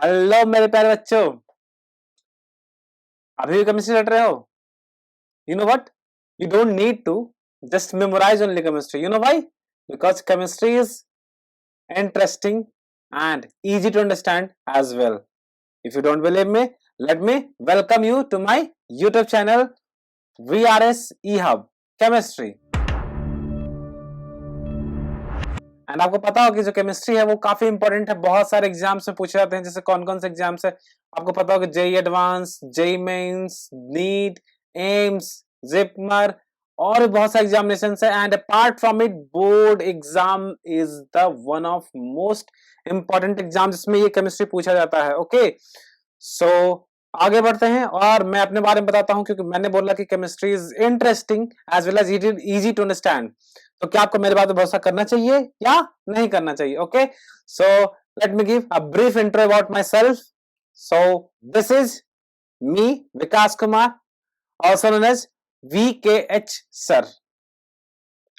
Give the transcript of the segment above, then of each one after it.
Hello मेरे प्यारे बच्चों, अभी भी केमिस्ट्री रट रहे हो? You know what, you don't need to just memorise only chemistry. You know why? Because chemistry is interesting and easy to understand as well. If you don't believe me, let me welcome you to my YouTube channel VRS eHub Chemistry. And आपको पता हो कि जो chemistry है वो काफी important है. बहुत सारे एग्जाम्स में पूछे जाते हैं. जैसे कौन कौन से एग्जाम्स है आपको पता हो कि JEE advance, JEE mains, NEET, AIIMS, JIPMER और भी बहुत सारे एग्जामिनेशन है. And apart from it board exam is the one of most important exam जिसमें ये केमिस्ट्री पूछा जाता है. ओके, सो आगे बढ़ते हैं और मैं अपने बारे में बताता हूं क्योंकि मैंने बोला कि chemistry is interesting as well as easy to understand. तो क्या आपको मेरे बात पर भरोसा करना चाहिए या नहीं करना चाहिए? Okay, so let me give a brief intro about myself. So this is me, Vikas Kumar, also known as VKH sir.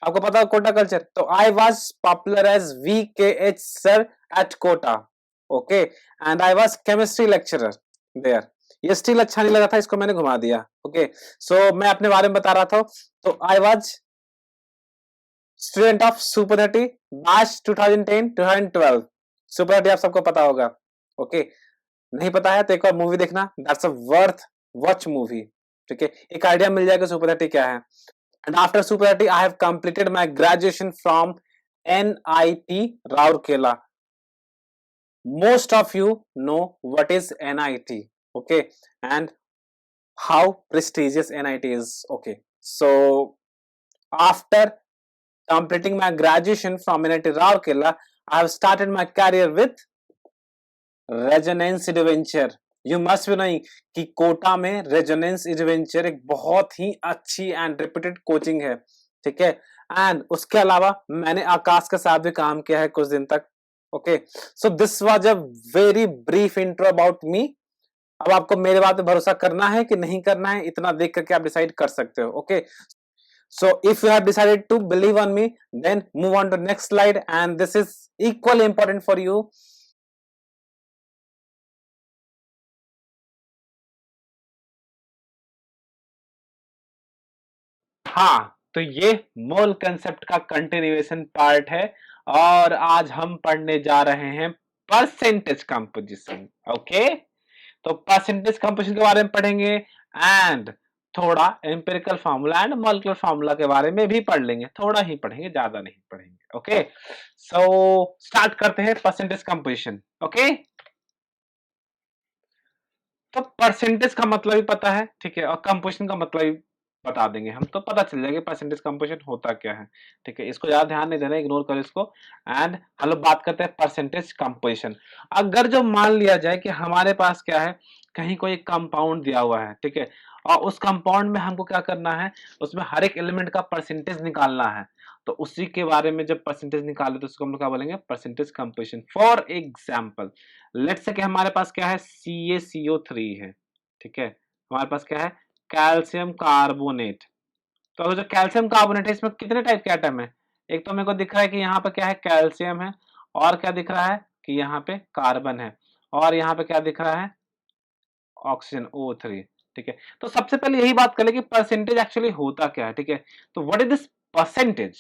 आपको पता है कोटा कल्चर, तो I was popular as VKH sir at Kota. Okay, and I was chemistry lecturer there. ये still अच्छा नहीं लगा था, इसको मैंने घुमा दिया. ओके, सो मैं अपने बारे में बता रहा था. तो I was student of super 30 batch 2010-2012. Super 30 आप सबको पता होगा. ओके, नहीं पता है तो एक और मूवी देखना, that's a worth watch movie. ठीक है, एक आइडिया मिल जाएगा सुपर 30 क्या है. And after super 30 I have completed my graduation from NIT Rourkela. Most of you know what is NIT. Okay, and how prestigious NIT is. Okay, so after completing my graduation from NIT Rourkela, I have started my career with resonance adventure. You must be knowing कि कोटा में resonance adventure एक बहुत ही अच्छी and repeated coaching है. ठीक है, and उसके अलावा मैंने आकाश के साथ भी काम किया है कुछ दिन तक. Okay, so this was a very brief intro about me. अब आपको मेरे बात पे भरोसा करना है कि नहीं करना है, इतना देख करके आप डिसाइड कर सकते हो. Okay, so if you have decided to believe on me, then move on to next slide, and this is equally important for you. हाँ, तो ये मोल कंसेप्ट का कंटिन्यूएशन पार्ट है और आज हम पढ़ने जा रहे हैं परसेंटेज कंपोजिशन. ओके, तो परसेंटेज कंपोजिशन के बारे में पढ़ेंगे एंड थोड़ा empirical formula and molecular formula के बारे में भी पढ़ लेंगे. थोड़ा ही पढ़ेंगे, ज्यादा नहीं पढ़ेंगे. ओके, सो स्टार्ट करते हैं परसेंटेज कंपोजिशन. ओके, तो परसेंटेज का मतलब ही पता है, ठीक है, और कंपोजिशन का मतलब ही बता देंगे हम, तो पता चल जाएगा परसेंटेज कंपोजिशन होता क्या है. ठीक है, इसको ज्यादा ध्यान नहीं देना, इग्नोर करो इसको. एंड हम लोग बात करते हैं परसेंटेज कंपोजिशन. अगर जो मान लिया जाए कि हमारे पास क्या है, कहीं कोई कंपाउंड दिया हुआ है, ठीक है, और उस कंपाउंड में हमको क्या करना है, उसमें हर एक एलिमेंट का परसेंटेज निकालना है. तो उसी के बारे में जब परसेंटेज निकाले तो उसको हम लोग क्या बोलेंगे, percentage composition. For example let's say कि हमारे पास क्या है, CaCO3 है. ठीक है, हमारे पास क्या है, कैल्शियम कार्बोनेट. तो अगर जो कैल्शियम कार्बोनेट है इसमें कितने टाइप के एटम है, एक तो मेरे को दिख रहा है कि यहाँ पे क्या है, कैल्शियम है, और क्या दिख रहा है कि यहाँ पे कार्बन है, और यहाँ पे क्या दिख रहा है, ऑक्सीजन O3. ठीक है, तो सबसे पहले यही बात कर ले कि परसेंटेज एक्चुअली होता क्या है. ठीक है, तो व्हाट इज दिस परसेंटेज.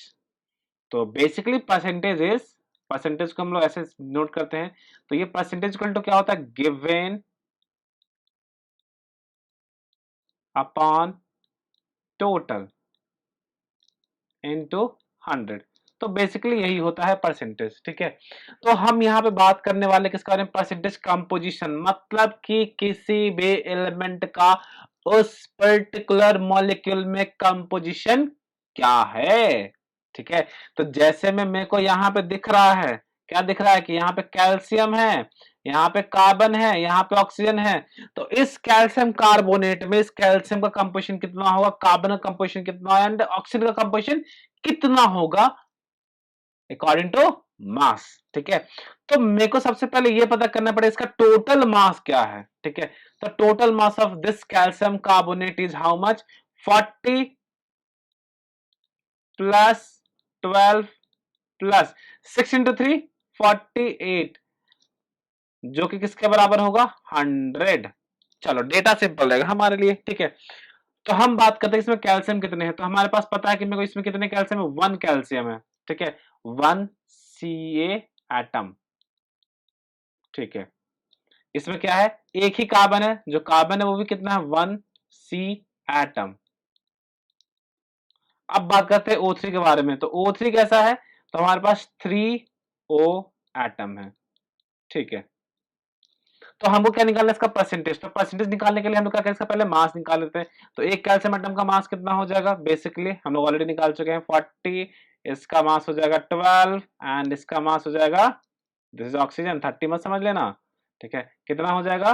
तो बेसिकली परसेंटेज को हम लोग ऐसे नोट करते हैं. तो ये परसेंटेज इक्वल टू क्या होता है, गिवन अपॉन टोटल इनटू 100. तो बेसिकली यही होता है परसेंटेज. ठीक है, तो हम यहाँ पे बात करने वाले किसके बारे में, परसेंटेज कंपोजिशन. मतलब कि किसी भी एलिमेंट का उस पर्टिकुलर मॉलिक्यूल में कंपोजिशन क्या है. ठीक है, तो जैसे में मेरे को यहाँ पे दिख रहा है, क्या दिख रहा है कि यहाँ पे कैल्शियम है, यहाँ पे कार्बन है, यहाँ पे ऑक्सीजन है. तो इस कैल्शियम कार्बोनेट में इस कैल्शियम का कंपोजिशन कितना होगा, कार्बन का कंपोजिशन कितना एंड ऑक्सीजन का कंपोजिशन कितना होगा अकॉर्डिंग टू मास. ठीक है, तो मेरे को सबसे पहले ये पता करना पड़ेगा इसका टोटल मास क्या है. ठीक है, तो total mass of this calcium carbonate is how much, 40 plus 12 plus 6 into 3 48. जो कि किसके बराबर होगा 100। चलो डेटा सिंपल रहेगा हमारे लिए, ठीक है। तो हम बात करते हैं इसमें कैल्शियम कितने हैं, तो हमारे पास पता है कि मेरे को इसमें कितने कैल्शियम है, 1 कैल्शियम है, ठीक है, 1 Ca एटम, ठीक है। इसमें क्या है, एक ही कार्बन है, जो कार्बन है वो भी कितना है 1 C एटम। अब बात करते हैं O3 के बारे में, तो O3 कैसा है, तो हमारे पास 3O एटम है, ठीक है। तो हमको क्या निकालना है इसका परसेंटेज, तो परसेंटेज निकालने के लिए हम लोग क्या करें, इसका पहले मास निकाल लेते हैं। तो एक कैल्शियम एटम का मास कितना हो जाएगा, बेसिकली हम लोग ऑलरेडी निकाल चुके हैं 40, इसका मास हो जाएगा 12 एंड इसका मास हो जाएगा, दिस इज ऑक्सीजन 30 मत समझ लेना, ठीक है। कितना हो जाएगा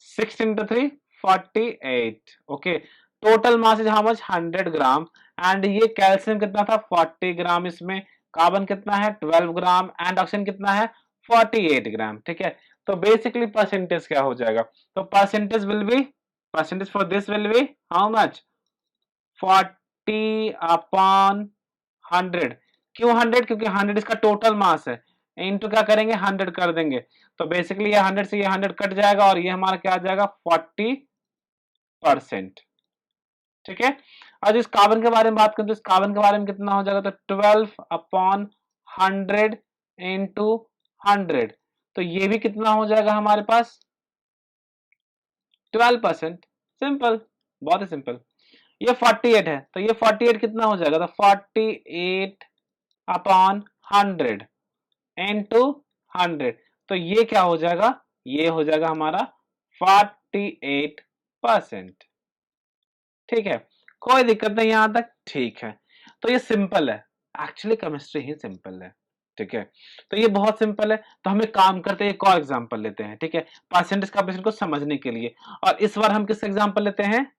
6 into 3 48, okay. Total mass is how much 100 gram and ये कैल्शियम कितना था 40 ग्राम, इसमें कार्बन कितना है 12 ग्राम एंड ऑक्सीजन कितना है 48 ग्राम, ठीक है। तो बेसिकली परसेंटेज क्या हो जाएगा, तो percentage will be, percentage for this will be how much 40 upon 100। क्यों 100, क्योंकि 100 इसका टोटल मास है, इनटू क्या करेंगे 100 कर देंगे, तो बेसिकली ये 100 से ये 100 कट जाएगा और ये हमारा क्या आ जाएगा 40%, ठीक है। और इस कार्बन के बारे में बात करें तो इस कार्बन के बारे में कितना हो जाएगा, तो 12 अपॉन 100 इंटू 100, तो ये भी कितना हो जाएगा हमारे पास 12%, सिंपल, बहुत ही सिंपल। ये 48 है, तो ये 48 कितना हो जाएगा, तो 48 अपॉन 100 इंटू 100, तो ये क्या हो जाएगा, ये हो जाएगा हमारा 48%, ठीक है। कोई दिक्कत नहीं यहां तक, ठीक है। तो ये सिंपल है, एक्चुअली केमिस्ट्री ही सिंपल है, ठीक है। तो ये बहुत सिंपल है, तो हम एक काम करते हैं, एक और एग्जांपल लेते हैं, ठीक है, परसेंटेज कंपैरिजन को समझने के लिए। और इस बार हम किस एग्जांपल लेते हैं,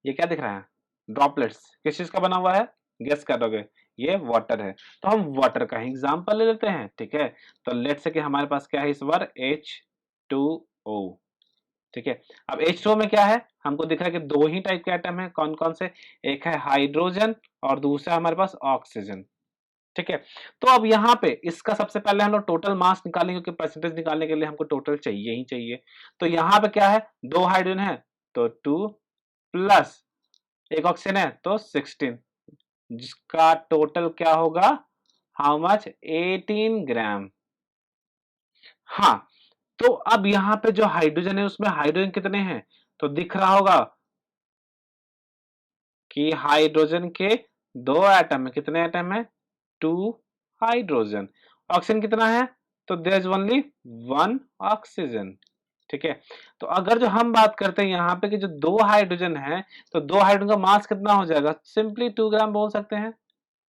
ये क्या दिख रहा है, ड्रॉपलेट्स, किस चीज का बना हुआ है, गेस करोगे, ये वाटर है, तो हम वाटर का ही एग्जांपल ले लेते हैं, ठीक है। तो लेट्स से कि हमारे पास क्या है इस बार H2O, ठीक है। अब H2O में क्या है, हमको दिख रहा है कि दो ही टाइप के एटम है, कौन कौन से, एक है हाइड्रोजन और दूसरा हमारे पास ऑक्सीजन, ठीक है। तो अब यहाँ पे इसका सबसे पहले हम लोग टोटल मास निकालेंगे, क्योंकि परसेंटेज निकालने के लिए हमको टोटल चाहिए ही चाहिए। तो यहाँ पे क्या है, दो हाइड्रोजन है तो 2 प्लस एक ऑक्सीजन है तो 16, जिसका टोटल क्या होगा हाउ मच 18 ग्राम। हाँ, तो अब यहाँ पे जो हाइड्रोजन है उसमें हाइड्रोजन कितने हैं, तो दिख रहा होगा कि हाइड्रोजन के दो एटम है, कितने एटम है 2 हाइड्रोजन। ऑक्सीजन कितना है, तो देयर इज ओनली 1 ऑक्सीजन, ठीक है। तो अगर जो हम बात करते हैं यहाँ पे कि जो दो हाइड्रोजन है, तो दो हाइड्रोजन का मास कितना हो जाएगा, सिंपली 2 ग्राम बोल सकते हैं,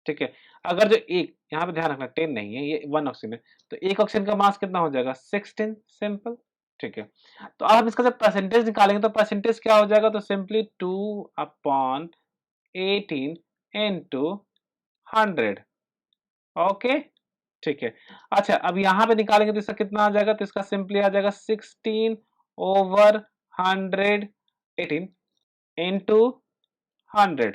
ठीक है। अगर जो एक यहाँ पे ध्यान रखना 10 नहीं है, ये 1 ऑक्सीजन है, तो एक ऑक्सीजन का मास कितना हो जाएगा 16, सिंपल, ठीक है। तो अब हम इसका जब परसेंटेज निकालेंगे तो परसेंटेज क्या हो जाएगा, तो सिंपली 2 अपॉन 18 इंटू 100, ओके, ठीक है। अच्छा, अब यहाँ पे निकालेंगे तो इसका कितना आ जाएगा, तो इसका सिंपली आ जाएगा 16 ओवर 100 18 इंटू 100,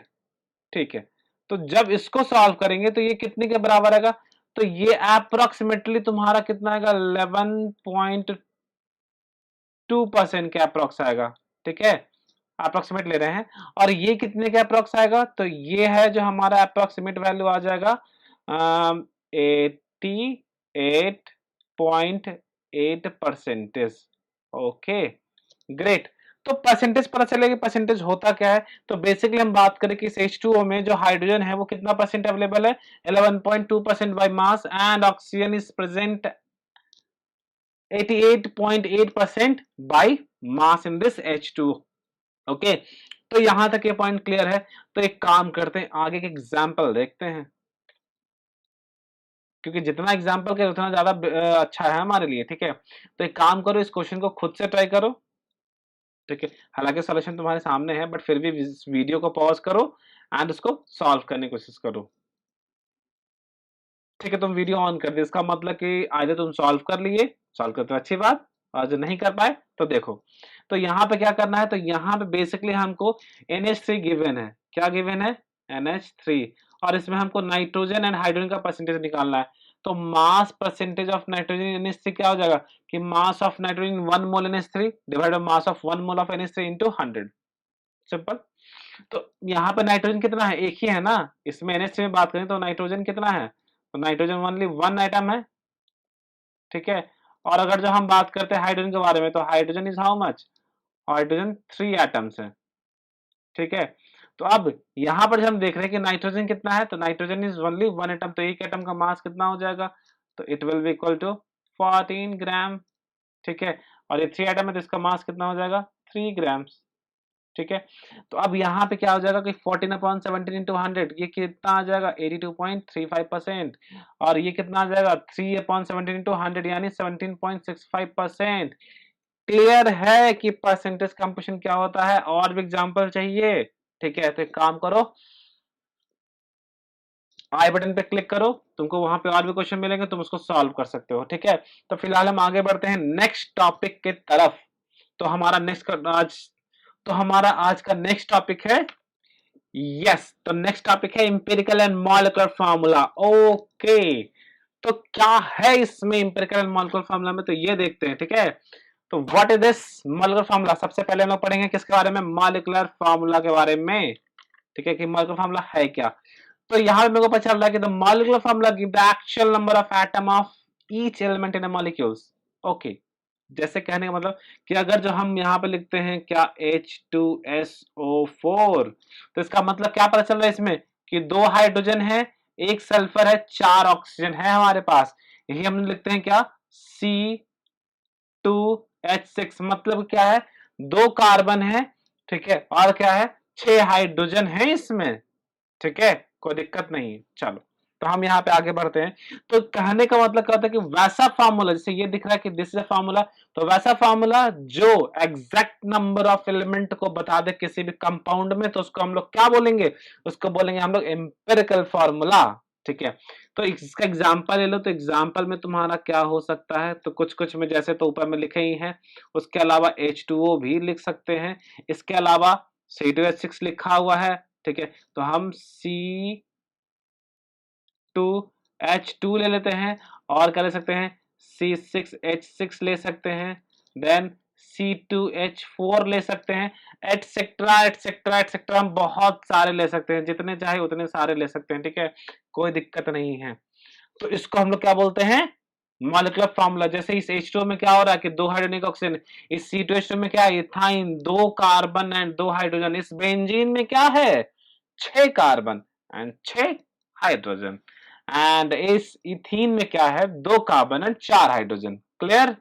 ठीक है। तो जब इसको सॉल्व करेंगे तो ये कितने के बराबर आएगा, तो ये अप्रोक्सीमेटली तुम्हारा कितना आएगा 11.2% के अप्रोक्स आएगा, ठीक है, अप्रोक्सीमेट ले रहे हैं। और ये कितने के अप्रोक्स आएगा, तो ये है जो हमारा अप्रोक्सीमेट वैल्यू आ जाएगा 88.8%, ओके, ग्रेट। तो परसेंटेज पता चलेगा, परसेंटेज होता क्या है, तो बेसिकली हम बात करें कि इस H2O में जो हाइड्रोजन है वो कितना परसेंट अवेलेबल है 11.2% by mass and oxygen is present 88.8% by mass in this H2O, okay. तो यहां तक ये पॉइंट क्लियर है। तो एक काम करते हैं, आगे के एग्जाम्पल देखते हैं, क्योंकि जितना एग्जाम्पल करें उतना ज्यादा अच्छा है हमारे लिए, ठीक है। तो एक काम करो, इस क्वेश्चन को खुद से ट्राई करो, ठीक है। हालांकि सॉल्यूशन तुम्हारे सामने है, बट फिर भी इस वीडियो को पॉज करो एंड उसको सॉल्व करने की कोशिश करो, ठीक है। तुम वीडियो ऑन कर दे, इसका मतलब कि आधे तुम सॉल्व कर लिए, सॉल्व करते हो अच्छी बात, और जो नहीं कर पाए तो देखो। तो यहाँ पे क्या करना है, तो यहाँ पे बेसिकली हमको NH3 गिवन है, क्या गिवन है NH3, और इसमें हमको नाइट्रोजन एंड हाइड्रोजन का परसेंटेज निकालना है। तो mass percentage of nitrogen NH3 क्या हो जाएगा कि mass of nitrogen 1 mole NH3 divide by mass of 1 mole of NH3 into 100। Simple. तो यहाँ पे नाइट्रोजन कितना है, एक ही है ना, इसमें NH3 में बात करें तो नाइट्रोजन कितना है, तो नाइट्रोजन ओनली 1 आइटम है, ठीक है। और अगर जो हम बात करते हैं हाइड्रोजन के बारे में तो hydrogen is how much, hydrogen 3 atoms है, ठीक है। तो अब यहां पर हम देख रहे हैं कि नाइट्रोजन कितना है, तो नाइट्रोजन इज ओनली 1 एटम, तो एक एटम का मास कितना हो जाएगा, तो it will be equal to 14 gram, ठीक है। और ये 3 एटम है तो इसका मास कितना हो जाएगा 3 ग्राम्स, ठीक है। तो अब यहाँ पे क्या हो जाएगा कि 14 अपॉन 17 इंटू 100 ये कितना आ जाएगा 82.35%, और ये कितना आ जाएगा 3 अपॉन 17 इंटू 100 यानी 17.65%। क्लियर है कि परसेंटेज कंपोजिशन क्या होता है, और भी एग्जांपल चाहिए, ठीक है। तो एक काम करो, आई बटन पे क्लिक करो, तुमको वहां पे और भी क्वेश्चन मिलेंगे, तुम उसको सॉल्व कर सकते हो, ठीक है। तो फिलहाल हम आगे बढ़ते हैं नेक्स्ट टॉपिक के तरफ। तो हमारा आज का नेक्स्ट टॉपिक है, यस, तो नेक्स्ट टॉपिक है empirical and molecular formula. Okay, तो क्या है इसमें इंपेरिकल एंड मॉलिक्यूलर फार्मूला में, तो ये देखते हैं, ठीक है। तो what is this molecular formula, सबसे पहले हम लोग पढ़ेंगे किसके बारे में, मॉलिक्यूलर फार्मूला के बारे में, ठीक है, कि मॉलिक्यूलर फार्मूला है क्या। तो यहां पे मेरे को पता चल रहा है कि the molecular formula give the actual number of atom of each element in a molecules. Okay, जैसे कहने का मतलब कि अगर जो हम यहाँ पे लिखते हैं क्या H2SO4, तो इसका मतलब क्या पता चल रहा है इसमें कि 2 हाइड्रोजन है, 1 सल्फर है, 4 ऑक्सीजन है हमारे पास, यही हम लिखते हैं क्या C2H6, मतलब क्या है 2 कार्बन है, ठीक है, और क्या है 6 हाइड्रोजन है इसमें, ठीक है, कोई दिक्कत नहीं। चलो, तो हम यहाँ पे आगे बढ़ते हैं। तो कहने का मतलब क्या होता है कि वैसा फार्मूला, जैसे ये दिख रहा है कि दिस इज अ फार्मूला, तो वैसा फार्मूला जो एग्जैक्ट नंबर ऑफ एलिमेंट को बता दे किसी भी कंपाउंड में, तो उसको हम लोग क्या बोलेंगे, उसको बोलेंगे हम लोग एम्पिरिकल फार्मूला, ठीक है। तो इसका एग्जांपल ले लो, तो एग्जांपल में तुम्हारा क्या हो सकता है, तो कुछ कुछ में जैसे तो ऊपर में लिखे ही हैं, उसके अलावा H2O भी लिख सकते हैं, इसके अलावा C2H6 लिखा हुआ है, ठीक है। तो हम C2H2 ले लेते हैं, और क्या ले सकते हैं C6H6 ले सकते हैं, देन C2H4 ले सकते हैं, एटसेट्रा एटसेट्रा एटसेट्रा, हम बहुत सारे ले सकते हैं, जितने चाहे उतने सारे ले सकते हैं, ठीक है, कोई दिक्कत नहीं है। तो इसको हम लोग क्या बोलते हैं, मॉलिक्यूलर फार्मूला। जैसे इस H2O में क्या हो रहा है कि 2 हाइड्रोजन ऑक्सीजन, इस C2H2 में क्या है इथाइन, 2 कार्बन एंड 2 हाइड्रोजन, इस बेंजीन में क्या है 6 कार्बन एंड 6 हाइड्रोजन, एंड इस इथीन में क्या है 2 कार्बन एंड 4 हाइड्रोजन। क्लियर।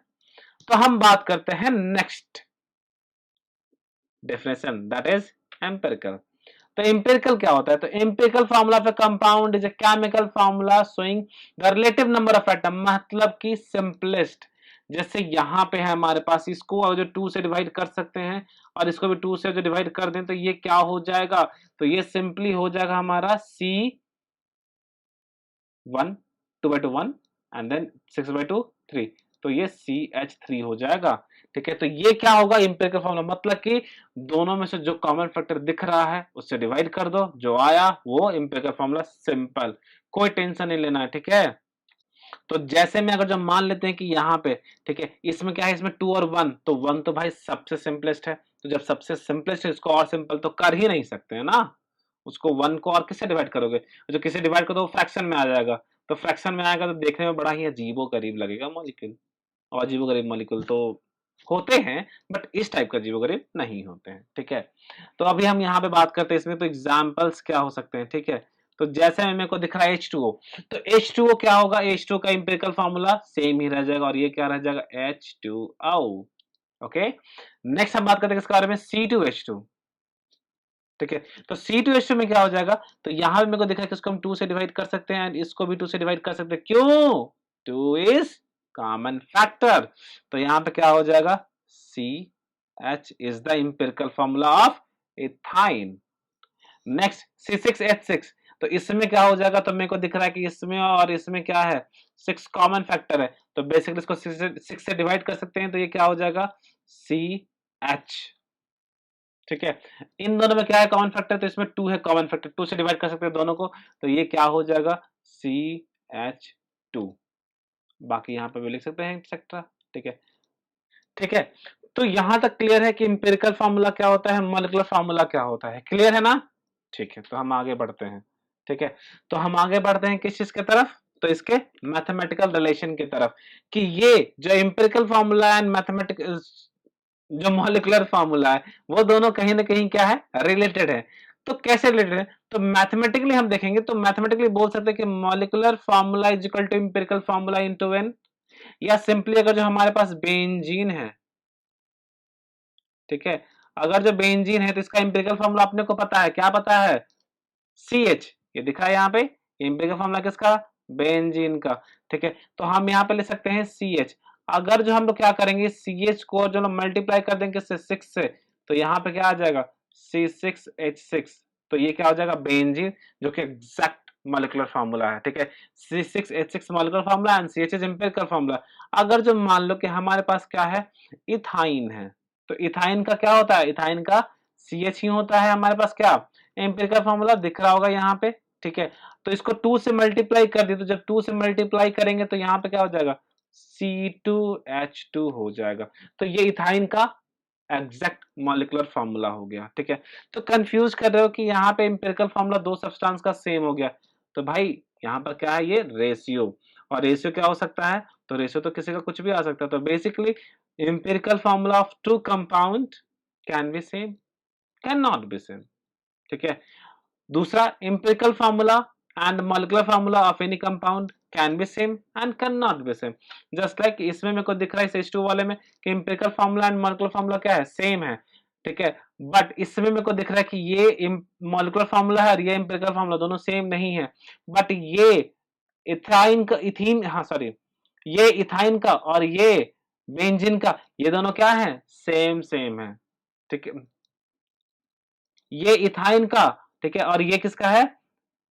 तो हम बात करते हैं next definition, that is empirical. तो एम्पिरिकल क्या होता है, तो empirical formula of a compound is a chemical formula showing the relative number of atom, मतलब कि सिंपलेस्ट, जैसे यहां पे है हमारे पास, इसको जो 2 से डिवाइड कर सकते हैं और इसको भी 2 से जो डिवाइड कर दें तो ये क्या हो जाएगा, तो ये सिंपली हो जाएगा हमारा C1 2/2 1 एंड देन 6/2 3, तो ये CH3 हो जाएगा, ठीक है। तो ये क्या होगा इंपेरिकल फार्मूला, मतलब कि दोनों में से जो कॉमन फैक्टर दिख रहा है उससे डिवाइड कर दो, जो आया वो इंपेरिकल फार्मूला, सिंपल, कोई टेंशन नहीं लेना है, ठीक है। तो जैसे में अगर जो मान लेते हैं कि यहाँ पे, ठीक है, इसमें क्या है, इसमें 2 और 1, तो 1 तो भाई सबसे सिंपलेस्ट है, तो जब सबसे सिंपलेस्ट है इसको और सिंपल तो कर ही नहीं सकते हैं ना, उसको 1 को और किससे डिवाइड करोगे, जो किससे डिवाइड करो फ्रैक्शन में आ जाएगा, तो फ्रैक्शन में आएगा तो देखने में बड़ा ही अजीबो गरीब लगेगा मॉलिक्यूल, और अजीबो गरीब मॉलिक्यूल तो होते हैं बट इस टाइप का अजीबो गरीब नहीं होते हैं, ठीक है। तो अभी हम यहाँ पे बात करते हैं इसमें, तो एग्जाम्पल्स क्या हो सकते हैं, ठीक है। तो जैसे मेरे को दिख रहा है H2O, तो H2O क्या होगा, H2O का इंपेरिकल फार्मूला सेम ही रह जाएगा, और ये क्या रह जाएगा H2O। ओके, नेक्स्ट हम बात करते हैं किसके बारे में, C2H2, ठीक है। तो C2H2 में क्या हो जाएगा, तो यहां पे मेरे को दिख रहा है कि इसको हम 2 से डिवाइड कर सकते हैं एंड इसको भी 2 से डिवाइड कर सकते हैं, क्यों, 2 इज कॉमन फैक्टर, तो यहां पे क्या हो जाएगा CH is the empirical formula of ethyne. Next C6H6, तो इसमें क्या हो जाएगा, तो मेरे को दिख रहा है कि इसमें और इसमें क्या है 6 कॉमन फैक्टर है, तो बेसिकली इसको 6 से डिवाइड कर सकते हैं, तो ये क्या हो जाएगा CH, ठीक है। इन दोनों में क्या है कॉमन फैक्टर, तो इसमें 2 है कॉमन फैक्टर, 2 से डिवाइड कर सकते हैं दोनों को, तो ये क्या हो जाएगा CH2 2, बाकी यहाँ पे भी लिख सकते हैं एक्सेट्रा। ठीक है, ठीक है। तो यहां तक क्लियर है कि इंपेरिकल फार्मूला क्या होता है, मॉलिक्यूलर फार्मूला क्या होता है, क्लियर है ना? ठीक है, तो हम आगे बढ़ते हैं। ठीक है, तो हम आगे बढ़ते हैं किस चीज की तरफ, तो इसके मैथमेटिकल रिलेशन की तरफ, कि ये जो इंपेरिकल फार्मूला एंड मैथमेटिक जो मॉलिक्यूलर फार्मूला है वो दोनों कहीं ना कहीं क्या है, रिलेटेड है। तो कैसे रिलेटेड है, तो मैथमेटिकली हम देखेंगे तो मैथमेटिकली बोल सकते हैं कि molecular formula is equal to empirical formula into n, या सिंपली अगर जो हमारे पास बेंजीन है, ठीक है, अगर जो बेंजीन है तो इसका इंपेरिकल फार्मूला अपने को पता है, क्या पता है, CH, ये दिखा है यहाँ पे, इंपेरिकल फार्मूला किसका, बेंजीन का। ठीक है, तो हम यहाँ पे ले सकते हैं CH। अगर जो हम लोग क्या करेंगे, CH को जो मल्टीप्लाई कर देंगे 6 से, तो यहाँ पे क्या आ जाएगा, C6H6, तो ये क्या हो जाएगा, बेंजीन, जो कि एग्जैक्ट मॉलिक्यूलर फार्मूला है। ठीक है, C6H6 molecular formula and CH is empirical formula. अगर जो मान लो कि हमारे पास क्या है, इथाइन है, तो इथाइन का क्या होता है, इथाइन का CH ही होता है हमारे पास, क्या एम्पिरिकल फार्मूला दिख रहा होगा यहाँ पे। ठीक है, तो इसको 2 से मल्टीप्लाई कर दिए, तो जब 2 से मल्टीप्लाई करेंगे तो यहाँ पे क्या हो जाएगा, C2H2 हो जाएगा। तो ये इथाइन का एग्जैक्ट मॉलिक्यूलर फार्मूला हो गया। ठीक है, तो कंफ्यूज कर रहे हो कि यहाँ पे एम्पिरिकल फार्मूला दो सब्सटेंस का सेम हो गया, तो भाई यहाँ पर क्या है, ये रेशियो, और रेशियो क्या हो सकता है, तो रेशियो तो किसी का कुछ भी आ सकता है। तो basically empirical formula of two compound can be same, cannot be same। ठीक है, दूसरा empirical formula and molecular formula of any compound can be same and cannot be same। just like इसमें मेरे को दिख रहा है H2 वाले में कि empirical formula and molecular formula क्या है, सेम है। ठीक है, बट इसमें मेरे को दिख रहा है कि ये molecular formula है और ये empirical formula दोनों सेम नहीं है, बट ये इथाइन का, इथीन, हाँ सॉरी, ये इथाइन का और ये बेंजीन का, ये दोनों क्या है, सेम सेम है। ठीक है, ये इथाइन का, ठीक है, और ये किसका है,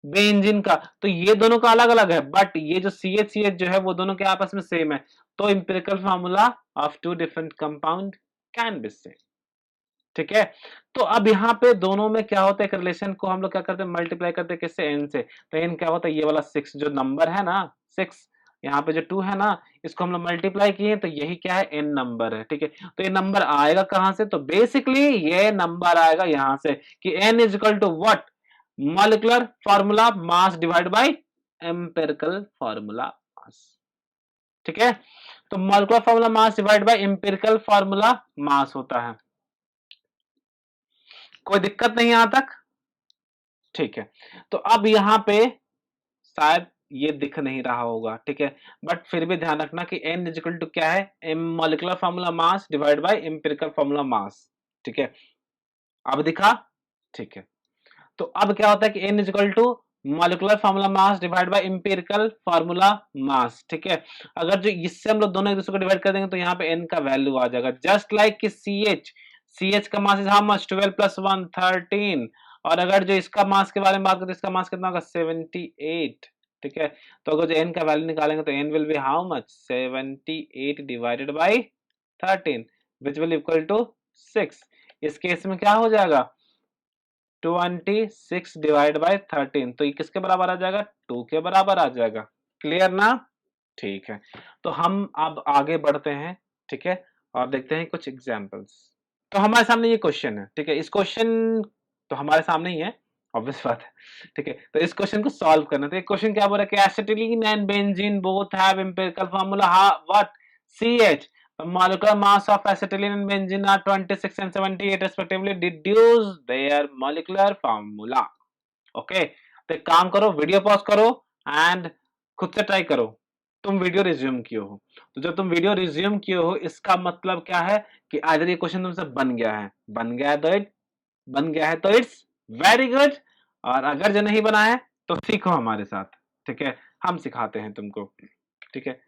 बेंजीन का, तो ये दोनों का अलग अलग है, बट ये जो CH जो है वो दोनों के आपस में सेम है। तो empirical formula of two different compound can be same. ठीक है, तो अब यहाँ पे दोनों में क्या होता है, एक रिलेशन को हम लोग क्या करते हैं, मल्टीप्लाई करते हैं किससे, n से। तो n क्या होता है, ये वाला 6 जो नंबर है ना, 6, यहाँ पे जो 2 है ना, इसको हम लोग मल्टीप्लाई किए तो यही क्या है, n नंबर है। ठीक है, तो ये नंबर आएगा कहां से, तो बेसिकली ये नंबर आएगा यहां से कि n is equal to what, molecular formula mass divide by empirical formula mass. ठीक है, तो molecular formula mass divide by empirical formula mass होता है। कोई दिक्कत नहीं यहां तक? ठीक है, तो अब यहां पे शायद ये दिख नहीं रहा होगा, ठीक है, बट फिर भी ध्यान रखना कि n इज इक्वल टू क्या है, molecular formula mass divide by empirical formula mass. ठीक है, अब दिखा? ठीक है, तो अब क्या होता है कि n is equal to molecular formula mass divide by empirical formula mass. ठीक है, अगर जो इससे हम लोग दोनों एक दूसरे को डिवाइड कर देंगे तो यहाँ पे n का वैल्यू आ जाएगा, जस्ट लाइक कि CH का मास इज हाउ मच, 12 + 1 13, और अगर जो इसका मास के बारे में बात करें तो इसका मास कितना होगा, 78। ठीक है, तो अगर जो n का वैल्यू निकालेंगे तो n will be how much, 78 divided by 13 which will equal to 6। इस केस में क्या हो जाएगा, 26 डिवाइड बाय 13, तो ये किसके बराबर आ जाएगा, 2 के बराबर आ जाएगा। क्लियर ना? ठीक है, तो हम अब आगे बढ़ते हैं। ठीक है, और देखते हैं कुछ एग्जांपल्स। तो हमारे सामने ये क्वेश्चन है, ठीक है, इस क्वेश्चन तो हमारे सामने ही है, ऑब्वियस बात है। ठीक है, तो इस क्वेश्चन को सॉल्व करना, तो ये क्वेश्चन क्या बोल रहा है कि acetylene and benzene both have empirical formula what, CH, molecular mass of acetylene and benzene are 26 and 78 respectively, deduce their molecular formula। Okay, तो एक काम करो, वीडियो पॉज करो एंड खुद से ट्राई करो। तुम वीडियो रिज्यूम किए हो, तो जब तुम वीडियो रिज्यूम किए हो इसका मतलब क्या है कि आइदर ये क्वेश्चन तुमसे बन गया है, बन गया है तो इट्स वेरी गुड, और अगर जो नहीं बना है तो सीखो हमारे साथ। ठीक है, हम सिखाते हैं तुमको। ठीक है,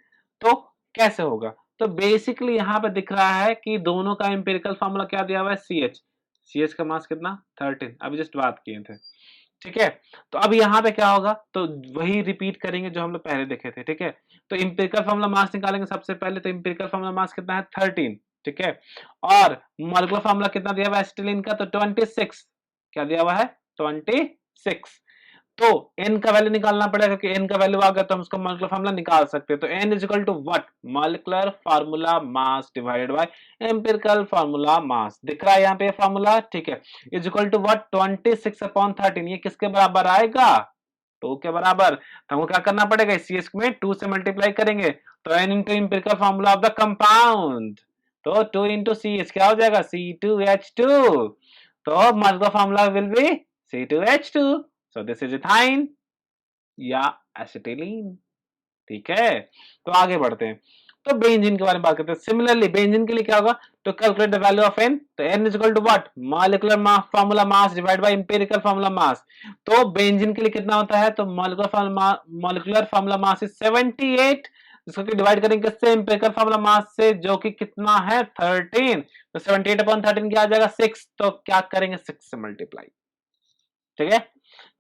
तो कैसे होगा, तो बेसिकली यहां पे दिख रहा है कि दोनों का एम्पिरिकल फार्मूला क्या दिया हुआ है, CH का मास कितना, 13, अभी जस्ट बात किए थे। ठीक है, तो अब यहाँ पे क्या होगा, तो वही रिपीट करेंगे जो हम लोग पहले देखे थे। ठीक है, तो एम्पिरिकल फार्मूला मास निकालेंगे सबसे पहले, तो एम्पिरिकल फार्मूला मास कितना है, 13। ठीक है, और मॉलिक्यूलर फार्मूला कितना दिया हुआ है एसिटिलीन का, तो 26, क्या दिया हुआ है, 26। तो n का वैल्यू निकालना पड़ेगा, क्योंकि n का वैल्यू आ गया तो हम उसका मॉलिक्यूलर फार्मूला निकाल सकते हैं। तो n is equal to what, molecular formula mass divided by empirical formula mass. दिख रहा है यहाँ पे फार्मूला, ठीक है, इज इक्वल टू व्हाट, 26/13। ये किसके बराबर आएगा, 2 के बराबर। तो हमको क्या करना पड़ेगा, cs में 2 से मल्टीप्लाई करेंगे, तो n into empirical formula of the compound, तो 2 इंटू cs क्या हो जाएगा, C2H2। तो molecular formula will be C2H2, so this is ethyne या एसिटिलीन। ठीक है, तो आगे बढ़ते हैं, तो बेंजीन के बारे में बात करते हैं। सिमिलरली बेंजीन के लिए क्या होगा, तो calculate the value of n, तो n is equal to what, molecular formula mass divide by empirical formula mass. तो बेंजीन के लिए कितना होता है, तो मॉलिक्यूलर फार्मूला मास इज 78, इसको डिवाइड करेंगे किससे, एम्पिरिकल फार्मूला मास से, जो कि कितना है 13। तो 78/13 क्या आ जाएगा 6, तो क्या करेंगे 6 से मल्टीप्लाई। ठीक है,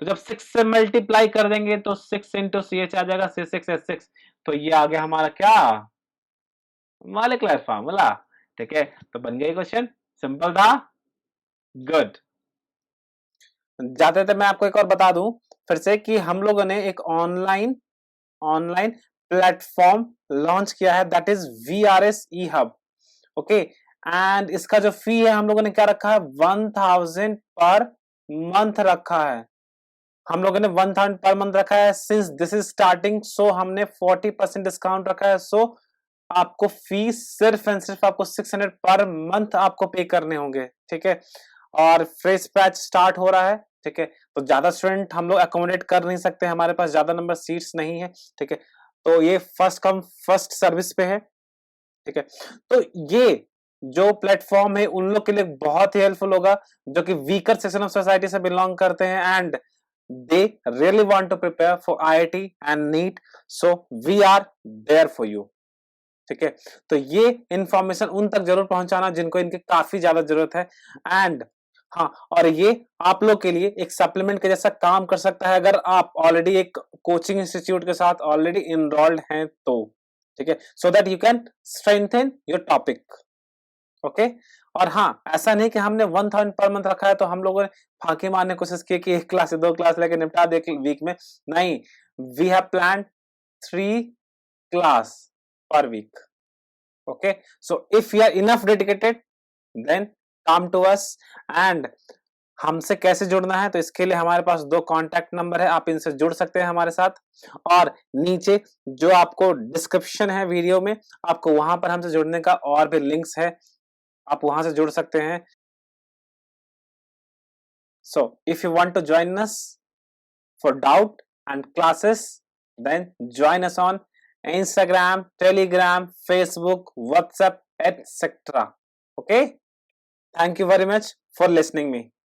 तो जब 6 से मल्टीप्लाई कर देंगे तो 6 इंटू CH आ जाएगा, C6H6। तो ये आ गया हमारा क्या, मॉलिक्यूलर फार्मूला। ठीक है, तो बन गया क्वेश्चन, सिंपल था, गुड। जाते थे मैं आपको एक और बता दूं फिर से कि हम लोगों ने एक ऑनलाइन प्लेटफॉर्म लॉन्च किया है, that is VRS E-Hub। Okay, and इसका जो फी है हम लोगों ने क्या रखा है, 1000 पर मंथ रखा है। हम लोगों ने 1000 पर मंथ रखा है, सिंस दिस इज स्टार्टिंग, सो हमने 40% डिस्काउंट रखा है। सो आपको फीस सिर्फ एंड सिर्फ आपको 600 पर मंथ आपको पे करने होंगे। ठीक है, और फ्रेश बैच स्टार्ट हो रहा है। ठीक है, तो ज्यादा स्टूडेंट हम लोग अकोमोडेट कर नहीं सकते, हमारे पास ज्यादा नंबर सीट्स नहीं है। ठीक है, तो ये फर्स्ट कम फर्स्ट सर्विस पे है। ठीक है, तो ये जो प्लेटफॉर्म है उन लोग के लिए बहुत ही हेल्पफुल होगा जो कि वीकर सेक्शन ऑफ सोसाइटी से बिलोंग करते हैं, and they really want to prepare for IIT and NEET, so we are there for you. ठीक है, तो ये इंफॉर्मेशन उन तक जरूर पहुंचाना जिनको इनकी काफी ज्यादा जरूरत है। एंड हाँ, और ये आप लोग के लिए एक सप्लीमेंट के जैसा काम कर सकता है अगर आप ऑलरेडी एक कोचिंग इंस्टीट्यूट के साथ ऑलरेडी इनरोल्ड हैं तो। ठीक है, so that you can strengthen your topic. Okay, और हाँ, ऐसा नहीं कि हमने 1000 पर मंथ रखा है तो हम लोगों ने फांकी मारने की कोशिश की कि 1 क्लास से 2 क्लास लेके निपटा दे वीक में। नहीं, we have plan 3 class per week. Okay, so if you are enough dedicated, then come to us। and हमसे कैसे जुड़ना है, तो इसके लिए हमारे पास 2 कॉन्टैक्ट नंबर है, आप इनसे जुड़ सकते हैं हमारे साथ। और नीचे जो आपको डिस्क्रिप्शन है वीडियो में, आपको वहां पर हमसे जुड़ने का और भी लिंक्स है, आप वहां से जुड़ सकते हैं। So if you want to join us for doubt and classes, then join us on Instagram, Telegram, Facebook, WhatsApp, etc. Okay, thank you very much for listening me.